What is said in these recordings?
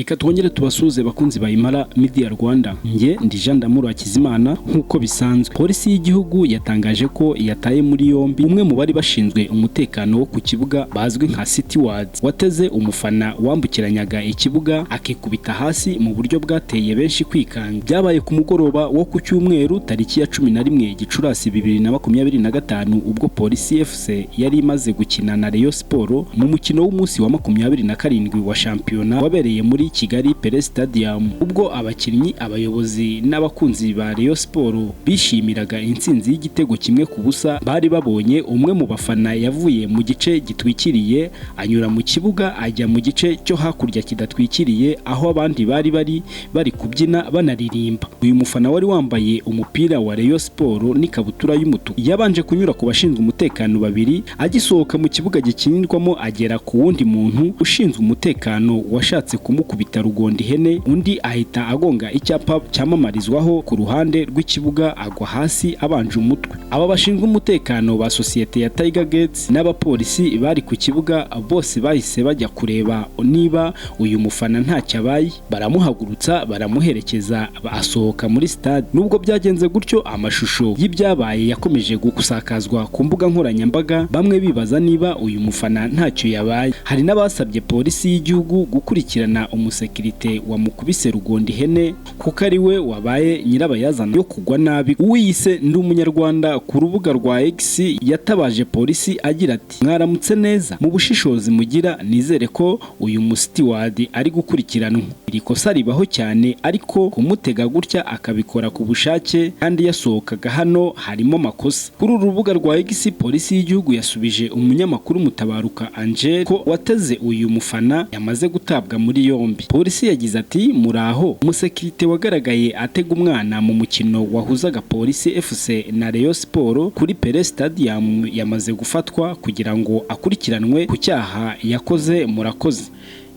Reka twongere tubasuze bakunzi bayimara Media Rwanda. Nge ndi Jean Damuru Hakizimana nkuko bisanzwe. Polisi y'igihugu yatangaje ko yataye muri yombi umwe mu bari bashinzwe umutekano wo ku kibuga bazwi nka City Wards wateze umufana wambukiranyaga ikibuga akikubita hasi mu buryo bwateye benshi kwikanga. Byabaye ku mugoroba wo ku cyumweru tariki ya 11 Gicurasi 2025 ubwo Polisi FC yari imaze gukina na Rayon Sport mu mukino w'umunsi wa 27 wa shampiyona wabereye muri Kigali Pele Stadium. Ubwo abakinnyi, abayobozi n'abakunzi ba Rayon Sport bishimiraga intsinzi y'igitego kimwe ku busa, bari babonye umwe mu bafana yavuye mu gice gitwikiriye anyura mu kibuga ajya mu gice cyo hakurya kidatwikiriye aho abandi bari kubyina banaririmba. Uyu mufana wari wambaye umupira wa Rayon Sport n'ikabutura y'umutuku yabanje kunyura ku bashinzwe umutekano babiri, agisohoka mu kibuga gikinirwamo agera ku wundi muntu ushinzwe umutekano washatse kumukubita rugondi ihene, undi ahita agonga icyapa cyamamarizwaho ku ruhande rw'ikibuga agwa hasi abanje umutwe. Aba bashinzwe umutekano ba societe ya Tiger Gates n'abapolisi bari ku kibuga bose bahise bajya kureba niba uyu mufana ntacyo abaye, baramuhagurutsa baramuherekeza asohoka muri stade. Nubwo byagenze gutyo, amashusho y'ibyabaye yakomeje gusakazwa ku mbuga nkoranyambaga, bamwe bibaza niba uyu mufana ntacyo yabaye. Hari n'abasabye polisi y'igihugu gukurikirana umusekirite wamukubise rugondi ihene kuko ari we wabaye nyirabayazana yo kugwa nabi. Uwiyise Ndi Umunyarwanda ku rubuga rwa X yatabaje polisi agira ati: "Mwaramutse neza, mu bushishozi mugira nizere ko uyu City ari gukurikiranwa. Iri kosa ribaho cyane, ariko kumutega gutya akabikora ku bushake kandi yasohokaga hano harimo makosa." Kuri uru rubuga rwa X polisi y'igihugu yasubije umunyamakuru Mutabaruka Angel ko wateze uyu mufana yamaze gutabwa muri yombi. Polisi yagize ati: "Muraho, umusekirite wagaragaye atega umwana mu mukino wahuzaga Polisi FC na Rayon Sport kuri Pele Stadium yamaze gufatwa kugira ngo akurikiranwe ku cyaha yakoze. Murakoze."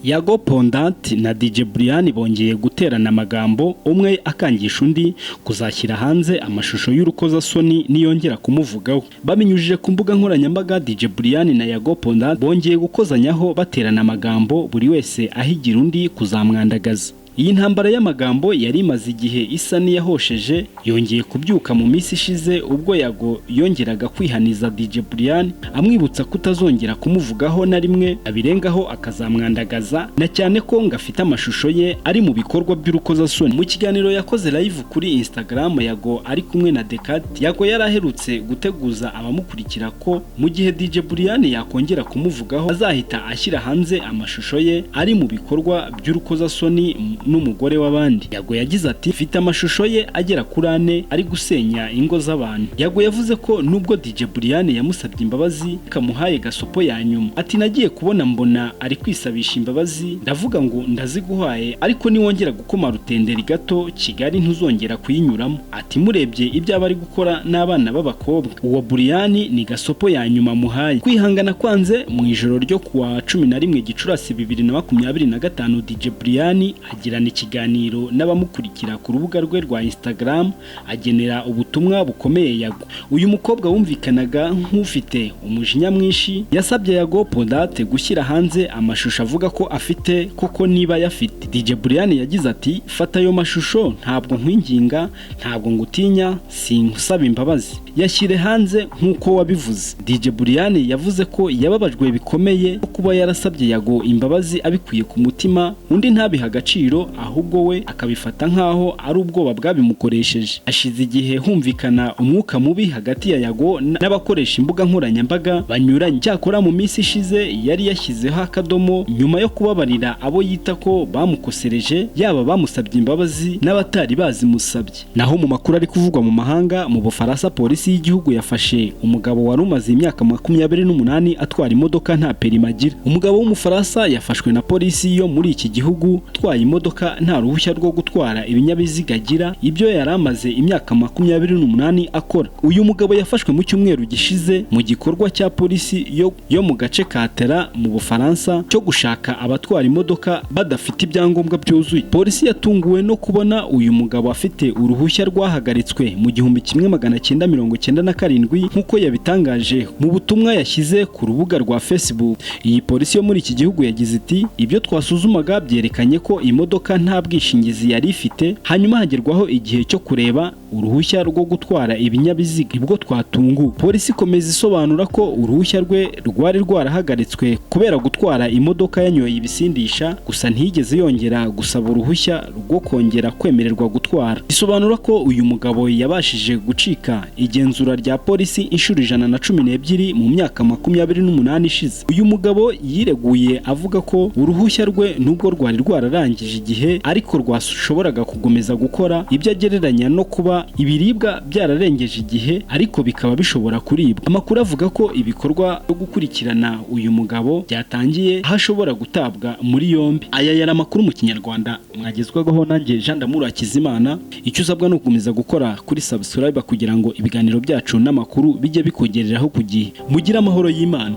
Yago Pondant na DJ Brian bongeye guterana amagambo, umwe akangisha undi kuzashyira hanze amashusho y'urukozasoni niyongera kumuvugaho. Babinyujije ku mbuga nkoranyambaga, DJ Brian na Yago Pondant bongeye gukozanyaho baterana amagambo, buri wese ahigira undi kuzamwandagaza. Iyi ntambara y'amagambo yari imaze igihe isa n'iyahosheje, yongeye kubyuka mu minsi ishize ubwo Yago yongeraga kwihaniza DJ Brian amwibutsa kutazongera kumuvugaho na rimwe, abirengaho akazamwandagaza, na cyane ko ngafite amashusho ye ari mu bikorwa by'urukozasoni. Mu kiganiro yakoze live kuri Instagram, Yago ari kumwe na Decat, Yago yaraherutse guteguza abamukurikira ko mu gihe DJ Brian yakongera kumuvugaho azahita ashyira hanze amashusho ye ari mu bikorwa by'urukozasoni n'umugore w'abandi. Yago yagize ati: "Mfite amashusho ye agera kuri 4 ari gusenya ingo z'abantu." Yago yavuze ko nubwo DJ Brian yamusabye imbabazi kamuhaye gasopo ya nyuma, ati: "Nagiye kubona mbona ari kwisabisha imbabazi, ndavuga ngo ndaziguhaye, ariko niwongera gukoma rutenderi gato Kigali ntuzongera kuyinyuramo." Ati: "Murebye ibyo abari gukora n'abana b'abakobwa, uwo Brian ni gasopo ya nyuma muhaye." Kwihangana kwanze mu ijoro ryo kuwa 11 Gicurasi 2025 DJ Brian agirana ikiganiro n'abamukurikira ku rubuga rwe rwa Instagram, agenera ubutumwa bukomeye Yago. Uyu mukobwa wumvikanaga nk'ufite umujinya mwinshi yasabye Yago Pondant gushyira hanze amashusho avuga ko afite koko niba yafite. DJ Brian yagize ati: "Fata ayo mashusho, ntabwo nkwinginga, ntabwo ngutinya, sinsaba imbabazi, yashyire hanze nk'uko wabivuze." DJ Brian yavuze ko yababajwe bikomeye kuba yarasabye Yago imbabazi abikuye ku mutima, undi ntabiha agaciro ahubwo we akabifata nkaho ari ubwoba bwabimukoresheje. Ashize igihe humvikana umwuka mubi hagati ya Yago n'abakoresha imbuga nkoranyambaga banyuranye. Cyakora mu minsi ishize yari yashyizeho akadomo nyuma yo kubabarira abo yita ko bamukosereje, yaba bamusabye imbabazi n'abatari bazimusabye. Naho mu makuru ari kuvugwa mu mahanga, mu Bufaransa polisi y'igihugu yafashe umugabo wari umaze imyaka 28 atwara imodoka nta perimi agira. Umugabo w'umufaransa yafashwe na polisi yo muri iki gihugu atwaye imodoka imodoka nta ruhushya rwo gutwara ibinyabiziga agira, ibyo yari amaze imyaka 28 akora. Uyu mugabo yafashwe mu cyumweru gishize mu gikorwa cya polisi yo mu gace ka Tera mu Bufaransa cyo gushaka abatwara imodoka badafite ibyangombwa byuzuye. Polisi yatunguwe no kubona uyu mugabo afite uruhushya rwahagaritswe mu 1997 nk'uko yabitangaje mu butumwa yashyize ku rubuga rwa Facebook. Iyi polisi yo muri iki gihugu yagize iti ibyo twasuzumaga byerekanye ko imodoka nta bwishingizi yari ifite, hanyuma hagerwaho igihe cyo kureba uruhushya rwo gutwara ibinyabiziga ibwo twatunguwe. Polisi ikomeza isobanura ko uruhushya rwe rwari rwarahagaritswe kubera gutwara imodoka yanyoye ibisindisha, gusa ntiyigeze yongera gusaba uruhushya rwo kongera kwemererwa gutwara. Bisobanura ko uyu mugabo yabashije gucika igenzura rya polisi inshuro 112 mu myaka 28 ishize. Uyu mugabo yireguye avuga ko uruhushya rwe nubwo rwari rwararangije igihe ariko rwashoboraga kugomeza gukora, ibyo agereranya no kuba ibiribwa byararengeje igihe ariko bikaba bishobora kuribwa. Amakuru avuga ko ibikorwa byo gukurikirana uyu mugabo byatangiye aho ashobora gutabwa muri yombi. Aya yari amakuru mu Kinyarwanda mwagezwagaho nanjye Jean d'Amour Hakizimana. Icyo usabwa no gukomeza gukora kuri subscribe kugira ngo ibiganiro byacu n'amakuru bijye bikugereraho ku gihe. Mugire amahoro y'Imana.